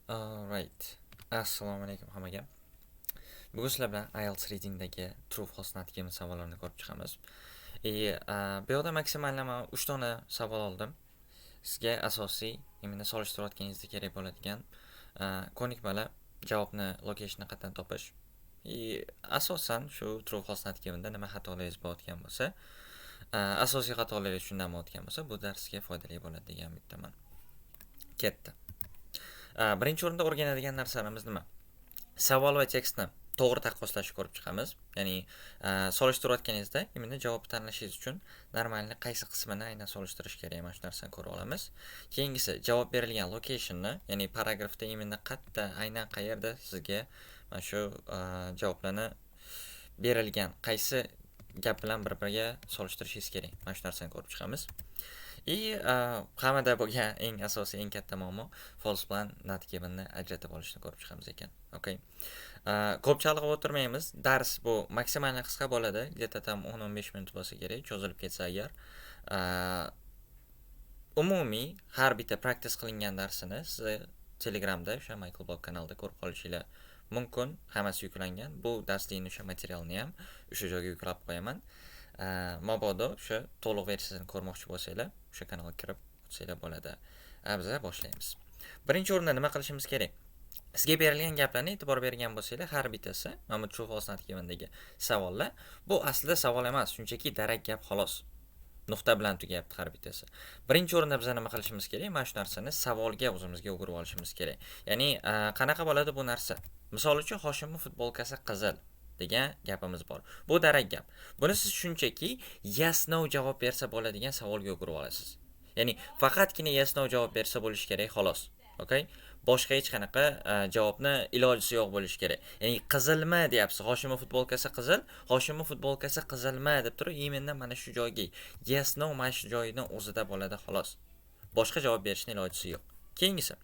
Alright. Assalomu alaykum hammaga. Bugun sizlar bilan IELTS readingdagi true false natijali savollarni ko'rib chiqamiz. Bu yoqda maksimal 3 dona savol oldim. Sizga asosiy, imini solishtirayotganingizda kerak bo'ladigan ko'nikmalar javobni locationni qayerdan topish. Asosan shu true false natijamida nima xatolaringiz bo'layotgan bo'lsa, asosiy xatolaringiz shundan bo'layotgan bo'lsa, bu darsga foydali bo'ladi degan umiddaman. Ketdi. Birinchi o'rinda o'rganadigan narsalarimiz nima? Savol va tekstni to'g'ri taqqoslashni ko'rib chiqamiz. Ya'ni solishtirayotganingizda imini javobni tanlashingiz uchun normalni qaysi qismini aynan solishtirish kerak, mana shu narsani ko'rib olamiz. Keyingisi javob berilgan location'ni, ya'ni paragrafda imini qayerda, aynan qayerda sizga mana shu javoblarni berilgan qaysi gap bilan bir-biriga solishtirishingiz kerak. Mana shu narsani ko'rib chiqamiz. Hammada bo'lgan eng asosiy, eng katta muammo false bilan natijani ajratib olishni ko'rib chiqamiz ekan. Okay. Ko'p chalg'ib o'tirmaymiz. Dars bu maksimal qisqa bo'ladi. Где-то там 10-15 minut bo'lsa kerak, cho'zilib ketsa agar. Umumiy har bitta practice qilingan darsini siz Telegramda, o'sha Michael Blog kanalida ko'rib qolishingiz mumkin. Hammasi yuklangan. Bu darslikning o'sha materialni ham o'sha joyga yuklab qo'yaman. Mabodo o'sha to'liq versiyasini ko'rmoqchi bo'lsanglar, o'sha kanalga kirib o'tsanglar bo'ladi. Biz boshlaymiz. Birinchi o'rinda nima qilishimiz kerak? Sizga berilgan gaplarni e'tibor bergan bo'lsanglar, har bittasi mana bu true false natijamandagi savollar, bu aslida savol emas, shunchaki darak gap xolos. Nuqta bilan tugayapti har bittasi. Birinchi o'rinda biz nima qilishimiz kerak? Mana shu narsani savolga o'zimizga o'girib olishimiz kerak. Ya'ni qanaqa bo'ladi bu narsa? Misol uchun Hoshimning futbolkasi qizil degan gapimiz bor. Bu darak gap. Buni siz shunchaki yes no javob bersa bo'ladigan savolga o'girib olasiz. Ya'ni faqatgina yes no javob bersa bo'lishi kerak xolos. Okay? Boshqa hech qanaqa javobni ilojisi yo'q bo'lishi kerak. Ya'ni qizilmi deyapsiz. Hoshimning futbolkasi qizil, Hoshimning futbolkasi qizilmi deb turib, imendan mana shu joyga yes no mana shu joyining o'zida bo'ladi xolos. Boshqa javob berishning ilojisi yo'q. Keyingisi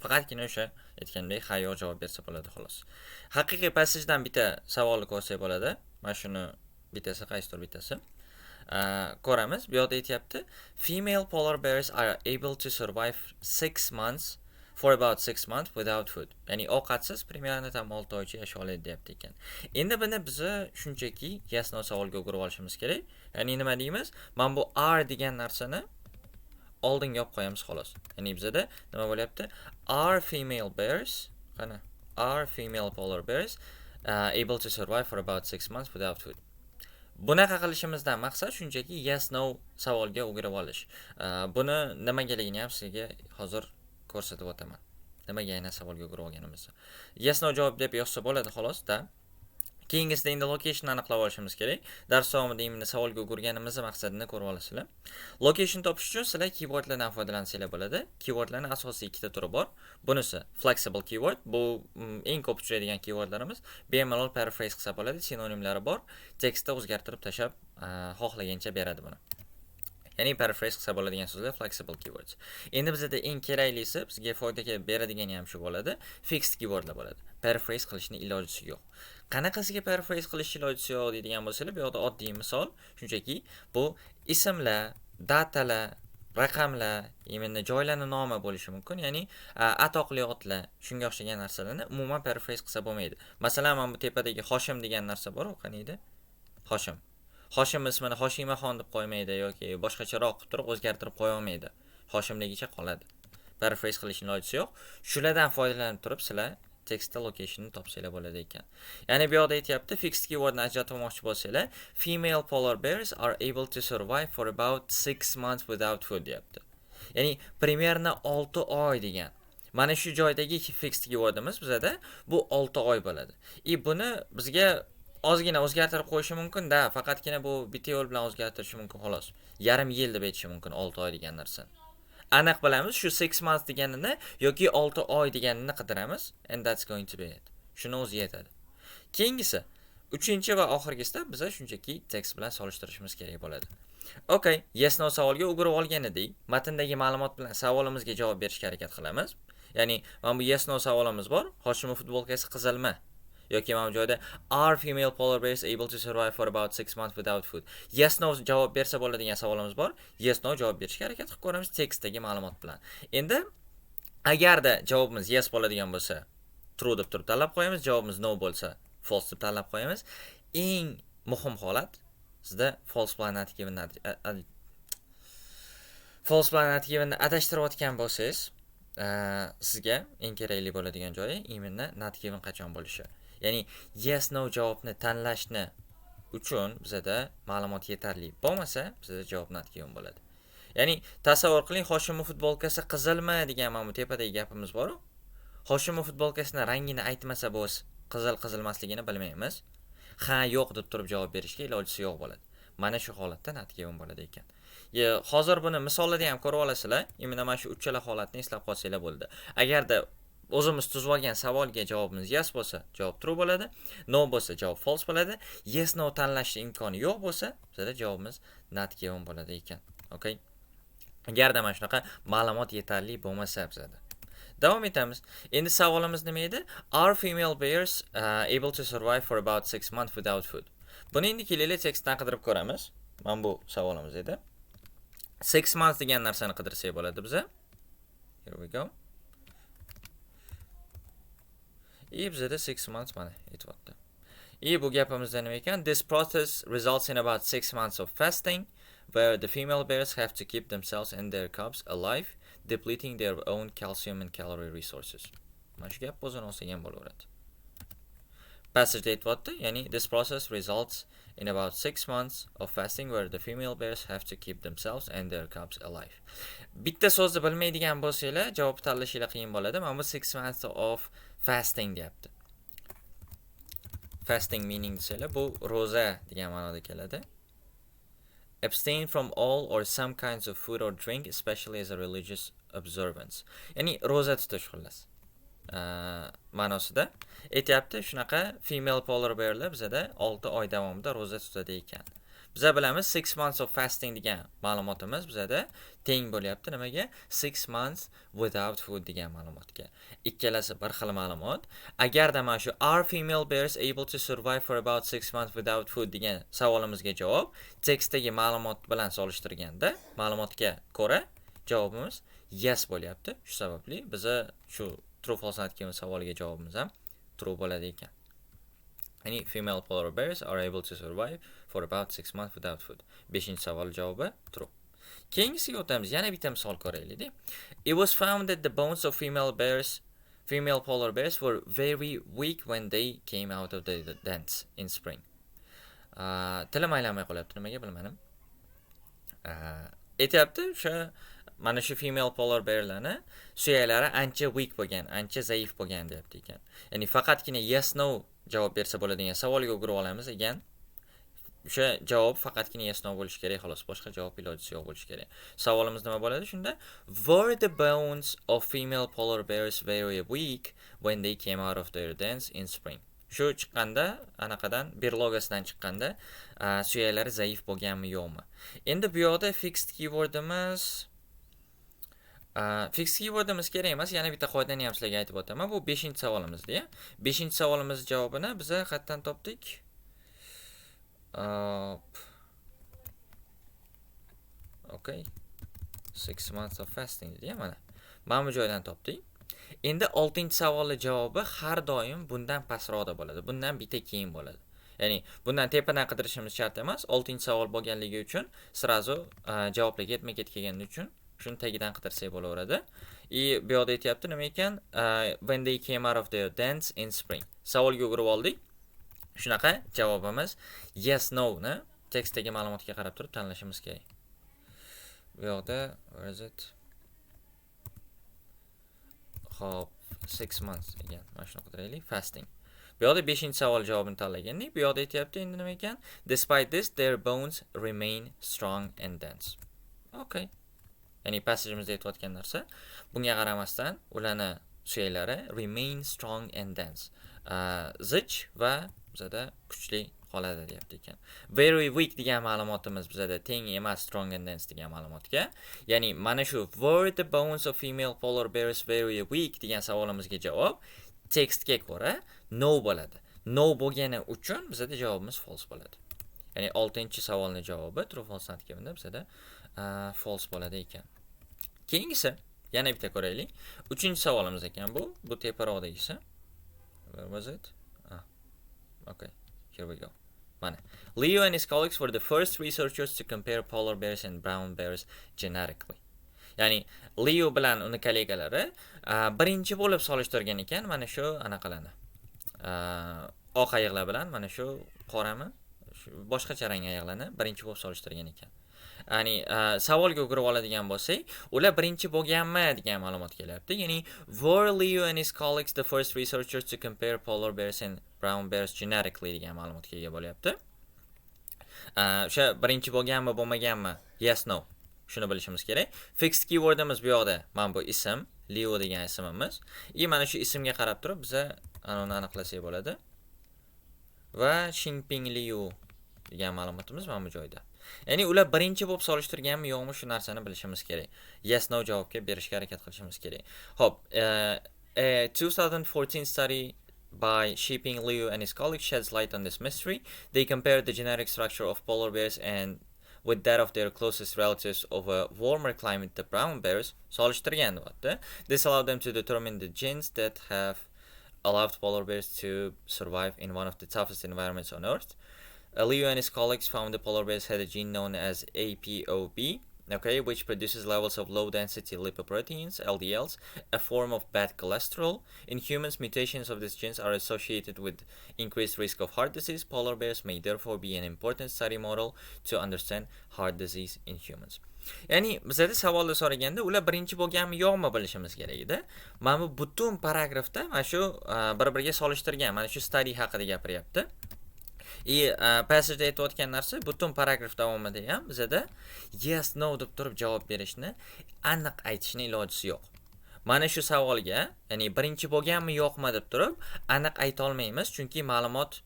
faqatgina o'sha aytgandek ha yo'q javob bersa bo'ladi xolos. Haqiqiy passajdan bitta savolni ko'rsak bo'ladi. Mana shuni bittasi qaysidir bittasi. Ko'ramiz. Bu yerda aytayapti, female polar bears are able to survive 6 months for about 6 months without food. Ya'ni ovqatsiz примерно tam 6 oycha yashay oladi deyapti ekan. Endi buni biz shunchaki yes no savolga o'girib olishimiz kerak. Ya'ni nima deymiz? Mana bu are degan narsani oldinga olib qo'yamiz xolos. Ya'ni bizda nima bo'lyapti? Are female bears, qani? Are female polar bears able to survive for about 6 months without food. Bunaqa qilishimizdan maqsad shunchaki yes no savolga o'girib olish. Buni nimagaligini ham sizga hozir ko'rsatib o'taman. Nimaga aynan savolga o'girib olganimizni. Yes no javob deb yozsa bo'ladi xolos-da. Keyingisida endi location aniqlab olishimiz kerak. Dars davomida endi savolga o'girganimizning maqsadini ko'rib olasizlar. Location topish uchun sizlar keywordlardan foydalansanglar bo'ladi. Keywordlarning asosiy ikkita turi bor. Bunisi flexible keyword, bu eng ko'p uchraydigan keywordlarimiz. Bemalol paraphrase qilsa bo'ladi, sinonimlari bor. Tekstda o'zgartirib tashab, xohlagancha beradi buni. Ya'ni paraphrase qilsa bo'ladigan so'zlar flexible keywords. Endi bizda eng keraklisi, bizga foyda beradigani ham shu bo'ladi. Fixed keywordlar bo'ladi. Paraphrase qilishning ilojisi yo'q. Qanaqasiga paraphrase qilish ilojisi yo'q deydigan bo'lsalar, bu yerda oddiy misol, shunchaki bu ismlar, datalar, raqamlar, endi joylarning nomi bo'lishi mumkin. Ya'ni atoqli otlar, shunga o'xshagan narsalarni umuman paraphrase qilsa bo'lmaydi. Masalan, mana bu tepadagi Hoshim degan narsa bor, qani edi? Hoshim. Hoshim ismini Hoshimaxon deb qo'ymaydi yoki boshqacharoq qilib turib o'zgartirib qo'ya olmaydi. Hoshimligicha qoladi. Paraphrase qilishning ilojisi yo'q. Shulardan foydalanib turib sizlar tekstda location'ni topsanglar bo'ladi ekan. Ya'ni bu yerda aytayapti, fixed keywordni ajratib olmoqchi bo'lsanglar, female polar bears are able to survive for about 6 months without food deyapti. Ya'ni примерно 6 oy degan. Mana shu joydagi fixed keywordimiz bizda bu 6 oy bo'ladi. Buni bizga ozgina o'zgartirib qo'yishi mumkin-da, faqatgina bu bitta yo'l bilan o'zgartirishi mumkin xolos. Yarim yil deb aytishi mumkin 6 oy degan narsani. Aniq bilamiz, shu 6 months deganini yoki 6 oy deganini qidiramiz, and that's going to be it. Shuni o'zi yetadi. Keyingisi, 3-chi va oxirgisida biz shunchaki tekst bilan solishtirishimiz kerak bo'ladi. Okay, yes no savolga o'girib olgan edik. Matndagi ma'lumot bilan savolimizga javob berishga harakat qilamiz. Ya'ni, mana bu yes no savolimiz bor. Hoshimning futbolkasi qizilmi? Yoki mana bu joyda are female polar bears able to survive for about 6 months without food? Yes no javob bersa bo'ladigan savolimiz bor. Yes no javob berishga harakat qilib ko'ramiz tekstdagi ma'lumot bilan. Endi Agarda javobimiz yes bo'ladigan bo'lsa, true deb turib tanlab qo'yamiz, javobimiz no bo'lsa, false deb tanlab qo'yamiz. Eng muhim holat sizda false bilan not givenni adashtirayotgan bo'lsangiz, sizga eng kerakli bo'ladigan joyi imенно not given qachon bo'lishi. Ya'ni yes no javobni tanlashni uchun bizda ma'lumot yetarli bo'lmasa, bizda javob not given bo'ladi. Ya'ni tasavvur qiling, Hoshimov futbolkasi qizilmi degan mana bu tepadagi gapimiz bor-ku. Hoshimov futbolkasining rangini aytmasa bo'z, qizil emasligini bilmaymiz. Ha, yo'q deb turib javob berishga ilojisi yo'q bo'ladi. Mana shu holatda not given bo'ladi ekan. Hozir buni misolida ham ko'rib olasizlar. Imенно mana shu uchala holatni eslab qolsanglar bo'ldi. Agarda o'zimiz tuzib olgan savolga javobimiz yes bo'lsa, javob true bo'ladi. No bo'lsa, javob false bo'ladi. Yes no tanlashning imkoni yo'q bo'lsa, bizda javobimiz not given bo'ladi ekan. Okay? Agarda mana shunaqa ma'lumot yetarli bo'lmasa bizda. Davom etamiz. Endi savolimiz nima edi? Are female bears able to survive for about 6 months without food? Buni endi kelaylik tekstdan qidirib ko'ramiz. Mana bu savolimiz edi. 6 months degan narsani qidirsak bo'ladi biza. Here we go. Bizda 6 months mana aytyapti. Bu gapimizda nima ekan? This process results in about 6 months of fasting, where the female bears have to keep themselves and their cubs alive, depleting their own calcium and calorie resources. Mana shu gap o'zini olsagan bo'laveradi. Passage aytyapti, ya'ni this process results in about 6 months of fasting, where the female bears have to keep themselves and their cubs alive. Bitta so'zni bilmaydigan bo'lsanglar, javob tanlashinglar qiyin bo'ladi. Mana bu 6 months of fasting deyapti. Fasting meaning desanglar, bu roza degan ma'noda keladi. Abstain from all or some kinds of food or drink, especially as a religious observance. Ya'ni roza tutish xullas. Ma'nosida aytyapti, shunaqa female polar bearlar bizada 6 oy davomida roza tutadi ekan. Biza bilamiz 6 months of fasting degan ma'lumotimiz bizada teng bo'lyapti nimaga? 6 months without food degan ma'lumotga. Ikkalasi bir xil ma'lumot. Agarda mana shu are female bears able to survive for about 6 months without food degan savolimizga javob tekstdagi ma'lumot bilan solishtirganda ma'lumotga ko'ra javobimiz yes bo'lyapti. Shu sababli biza shu true false not given savoliga javobimiz ham true bo'ladi ekan. Ya'ni female polar bears are able to survive for about 6 months without food. 5-savol javobi true. Keyingisiga o'tamiz. Yana bitta misol ko'raylik. It was found that the bones of female polar bears were very weak when they came out of the dens in spring. Tilim aylanmay qolyapti, nimaga bilmadim. Aytyapti, mana shu female polar bearlarni suyaklari ancha weak bo'lgan, ancha zaif bo'lgan deyapti ekan. Ya'ni faqatgina yes no javob bersa bo'ladigan savolga o'girib olamiz ekan. O'sha javob faqatgina yes no bo'lishi kerak, xolos. Boshqa javob ilojisi yo'q bo'lishi kerak. Savolimiz nima bo'ladi shunda? Were the bones of female polar bears very weak when they came out of their dens in spring? Shu chiqqanda, anaqadan berlogasidan chiqqanda suyaklari zaif bo'lganmi yo'qmi? Endi bu yoqda fixed keywordimiz fixed keywordimiz kerak emas, yana bitta qoidani ham sizlarga aytib o'taman. Bu 5-savolimizda. 5-savolimiz javobini biz qayerdan topdik? Okay. 6 months of fasting dedi mana. Mana bu joydan topdik. Endi 6-savolning javobi har doim bundan pastroqda bo'ladi. Bundan bitta keyin bo'ladi. Ya'ni bundan tepadan qidirishimiz shart emas. 6-savol bo'lganligi uchun sirazu javoblar ketma-ket kelgani uchun shuni tagidan qidirsak bo'laveradi. Bu yoqda aytyapti nima ekan? When they came out of their dens in spring. Savolga o'girib oldik. Shunaqa javobimiz yes no ni tekstdagi ma'lumotga qarab turib tanlashimiz kerak. Bu yoqda where is it? Hop 6 months degan. Mana shuni qidiraylik. Fasting. Bu yoqda 5-savol javobini tanlagandik. Bu yoqda aytyapti endi nima ekan? Despite this their bones remain strong and dense. Okay. Ya'ni passajimizda aytayotgan narsa, bunga qaramasdan ularning suyaklari remain strong and dense. Zich va bizada kuchli qoladi deyapti ekan. Very weak degan ma'lumotimiz bizada teng emas strong and dense degan ma'lumotga. Ya'ni mana shu were the bones of female polar bears very weak degan savolimizga javob tekstga ko'ra no bo'ladi. No bo'lgani uchun bizada javobimiz false bo'ladi. Ya'ni 6-savolning javobi true false not givenda bizada false bo'ladi ekan. Keyingisi Yana bitta ko'raylik. 3-savolimiz ekan bu. Bu teparoqdagisi. Where was it? Ah, okay. Here we go. Mana. Leo and his colleagues were the first researchers to compare polar bears and brown bears genetically. Ya'ni Leo bilan uni kollegalari birinchi bo'lib solishtirgan ekan mana shu anaqalarni. Oq ayiqlar bilan mana shu qorami, boshqacha rang ayiqlarni birinchi bo'lib solishtirgan ekan. Ya'ni savolga o'girib oladigan bo'lsak, ular birinchi bo'lganmi degan ma'lumot kelyapti. Ya'ni were Leo and his colleagues the first researchers to compare polar bears and brown bears genetically degan ma'lumotga ega bo'lyapti. O'sha birinchi bo'lganmi, bo'lmaganmi? Yes, no. Shuni bilishimiz kerak. Fixed keywordimiz bu yoqda. Mana bu ism, Leo degan ismimiz. Mana shu ismga qarab turib biz uni aniqlasak bo'ladi. Va Xingping Liu degan ma'lumotimiz mana bu joyda. Ya'ni ular birinchi bo'lib solishtirganmi, yo'qmi shu narsani bilishimiz kerak. Yes no javobga berishga harakat qilishimiz kerak. Xo'p, a 2014 study by Xingping Liu and his colleagues sheds light on this mystery. They compared the genetic structure of polar bears and with that of their closest relatives of a warmer climate, the brown bears. Solishtirgan deyapti. This allowed them to determine the genes that have allowed polar bears to survive in one of the toughest environments on Earth. Leo and his colleagues found the polar bears had a gene known as APOB, okay, which produces levels of low-density lipoproteins, LDLs, a form of bad cholesterol. In humans, mutations of these genes are associated with increased risk of heart disease. Polar bears may therefore be an important study model to understand heart disease in humans. Ya'ni bizda savolda so'raganda ular birinchi bo'lganmi yo'qmi bilishimiz kerak edi. Mana bu butun paragrafda mana shu bir-biriga solishtirgan, mana shu study haqida gapiryapti. Passage aytayotgan narsa butun paragraf davomida ham bizda yes no deb turib javob berishni aniq aytishni ilojisi yo'q. Mana shu savolga, ya'ni birinchi bo'lganmi yo'qmi deb turib aniq ayta olmaymiz, chunki ma'lumot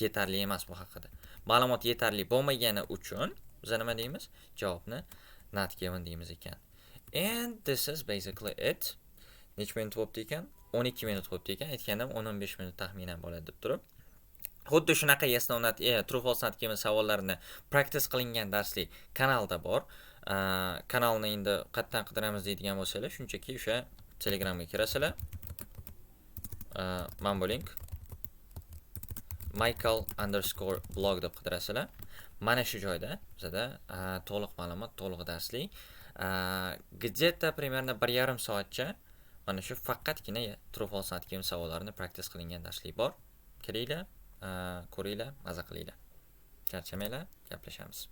yetarli emas bu haqida. Ma'lumot yetarli bo'lmagani uchun biz nima deymiz? Javobni not given deymiz ekan. And this is basically it. Necha minut bo'libdi ekan? 12 minut bo'libdi ekan. Aytgandim 10-15 minut taxminan bo'ladi deb turib. Xuddi shunaqa yes no not true false not given savollarini practice qilingan darslik kanalda bor. Kanalni endi qayerdan qidiramiz deydigan bo'lsanglar, shunchaki o'sha Telegramga kirasizlar. Mana bu link michael_blog deb qidirasizlar. Mana shu joyda bizda to'liq ma'lumot, to'liq darslik где-то примерно 1,5 soatcha mana shu faqatgina true false not given savollarini practice qilingan darslik bor. Kiringlar, ko'ringlar, maza qilinglar. Charchamanglar, gaplashamiz.